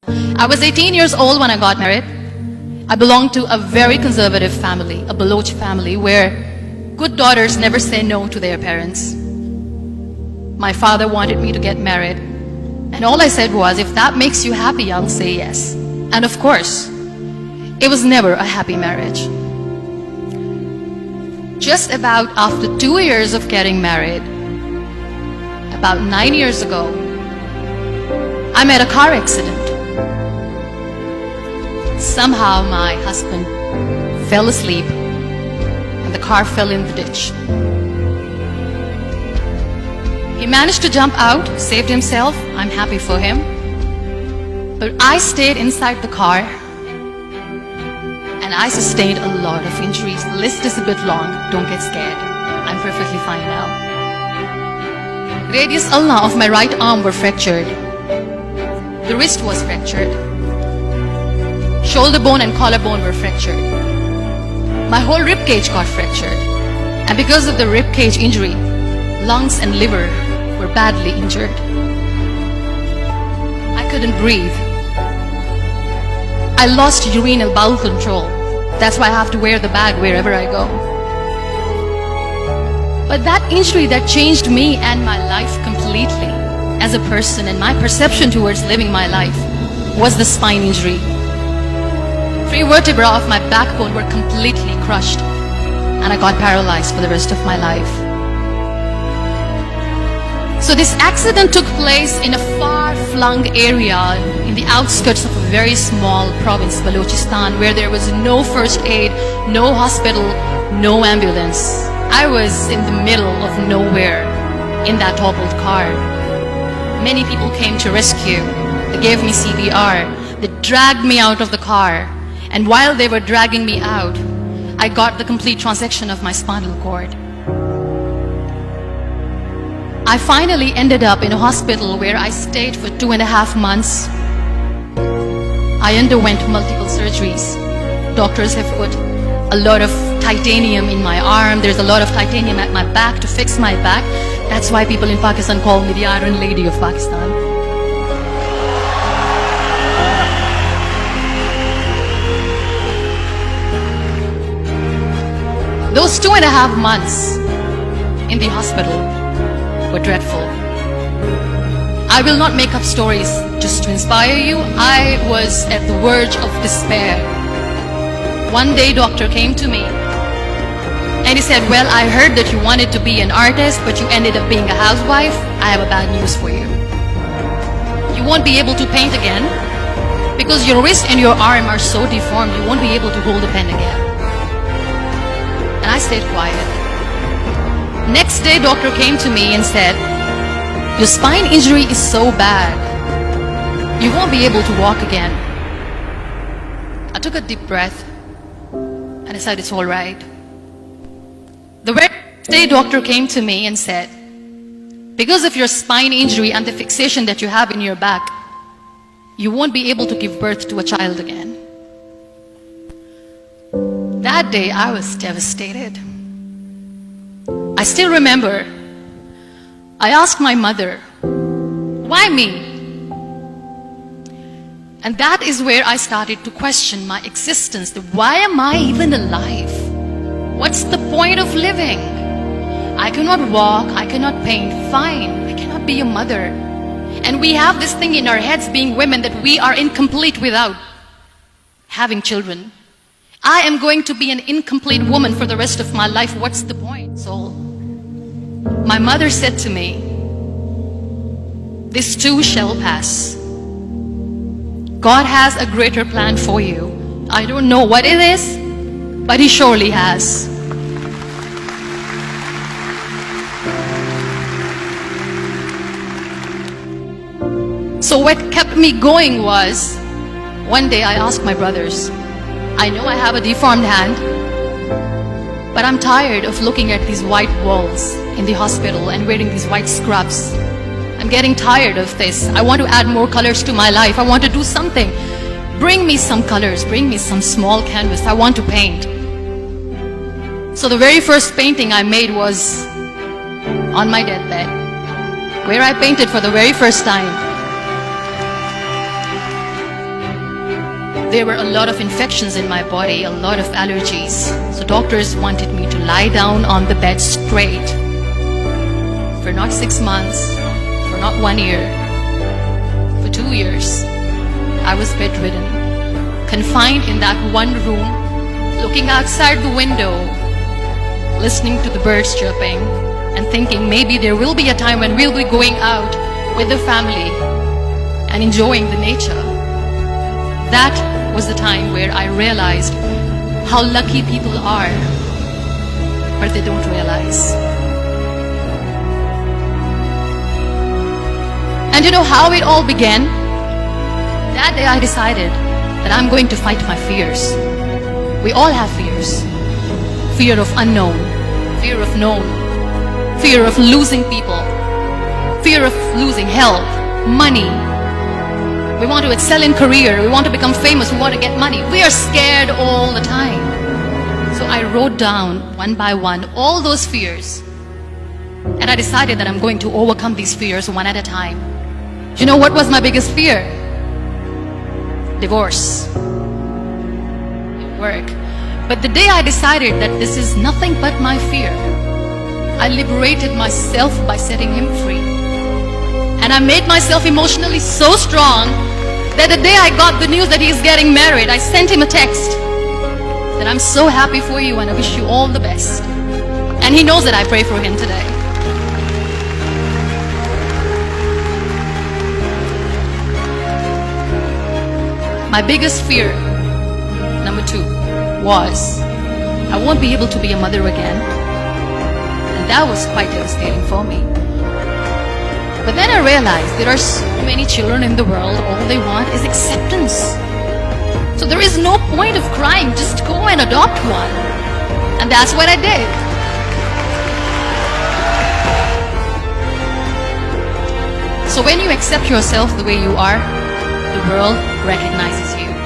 I was 18 years old when I got married. I belonged to a very conservative family, a Baloch family, where good daughters never say no to their parents. My father wanted me to get married, and all I said was, if that makes you happy, I'll say yes. And of course, it was never a happy marriage. Just about after 2 years of getting married, about 9 years ago, I met a car accident. Somehow my husband fell asleep and the car fell in the ditch. He managed to jump out, saved himself. I'm happy for him. But I stayed inside the car and I sustained a lot of injuries. The list is a bit long. Don't get scared. I'm perfectly fine now. Radius ulna of my right arm were fractured. The wrist was fractured. Shoulder bone and collarbone were fractured. My whole rib cage got fractured. And because of the rib cage injury, lungs and liver were badly injured. I couldn't breathe. I lost urinary bowel control. That's why I have to wear the bag wherever I go. But that injury that changed me and my life completely as a person, and my perception towards living my life, was the spine injury. 3 vertebrae of my backbone were completely crushed, and I got paralyzed for the rest of my life. So this accident took place in a far-flung area in the outskirts of a very small province, Balochistan, where there was no first aid, no hospital, no ambulance. I was in the middle of nowhere in that toppled car. Many people came to rescue. They gave me CPR. They dragged me out of the car. And while they were dragging me out, I got the complete transection of my spinal cord. I finally ended up in a hospital where I stayed for 2.5 months. I underwent multiple surgeries. Doctors have put a lot of titanium in my arm. There's a lot of titanium at my back to fix my back. That's why people in Pakistan call me the Iron Lady of Pakistan. Those 2.5 months in the hospital were dreadful. I will not make up stories just to inspire you. I was at the verge of despair. One day, doctor came to me and he said, well, I heard that you wanted to be an artist, but you ended up being a housewife. I have a bad news for you. You won't be able to paint again because your wrist and your arm are so deformed, you won't be able to hold a pen again. And I stayed quiet. Next day, doctor came to me and said, your spine injury is so bad, you won't be able to walk again. I took a deep breath and I said, it's all right. The very next day, doctor came to me and said, because of your spine injury and the fixation that you have in your back, you won't be able to give birth to a child again. That day, I was devastated. I still remember, I asked my mother, why me? And that is where I started to question my existence. Why am I even alive? What's the point of living? I cannot walk, I cannot paint, fine, I cannot be a mother. And we have this thing in our heads, being women, that we are incomplete without having children. I am going to be an incomplete woman for the rest of my life. What's the point? So my mother said to me, this too shall pass. God has a greater plan for you. I don't know what it is, but He surely has. So what kept me going was, one day I asked my brothers, I know I have a deformed hand, but I'm tired of looking at these white walls in the hospital and wearing these white scrubs. I'm getting tired of this. I want to add more colors to my life. I want to do something. Bring me some colors. Bring me some small canvas. I want to paint. So the very first painting I made was on my deathbed, where I painted for the very first time. There were a lot of infections in my body, a lot of allergies. So doctors wanted me to lie down on the bed straight for not 6 months, for not 1 year, for 2 years. I was bedridden, confined in that one room, looking outside the window, listening to the birds chirping, and thinking maybe there will be a time when we'll be going out with the family and enjoying the nature. That was the time where I realized how lucky people are, but they don't realize. And you know how it all began? That day I decided that I'm going to fight my fears. We all have fears. Fear of unknown, fear of known, fear of losing people, fear of losing health, money. We want to excel in career, we want to become famous, we want to get money. We are scared all the time. So I wrote down one by one all those fears. And I decided that I'm going to overcome these fears one at a time. You know what was my biggest fear? Divorce. Work. But the day I decided that this is nothing but my fear, I liberated myself by setting him free. And I made myself emotionally so strong that the day I got the news that he's getting married, I sent him a text that I'm so happy for you and I wish you all the best. And he knows that I pray for him today. My biggest fear, number 2, was I won't be able to be a mother again. And that was quite devastating for me. But then I realized there are so many children in the world, all they want is acceptance. So there is no point of crying, just go and adopt one. And that's what I did. So when you accept yourself the way you are, the world recognizes you.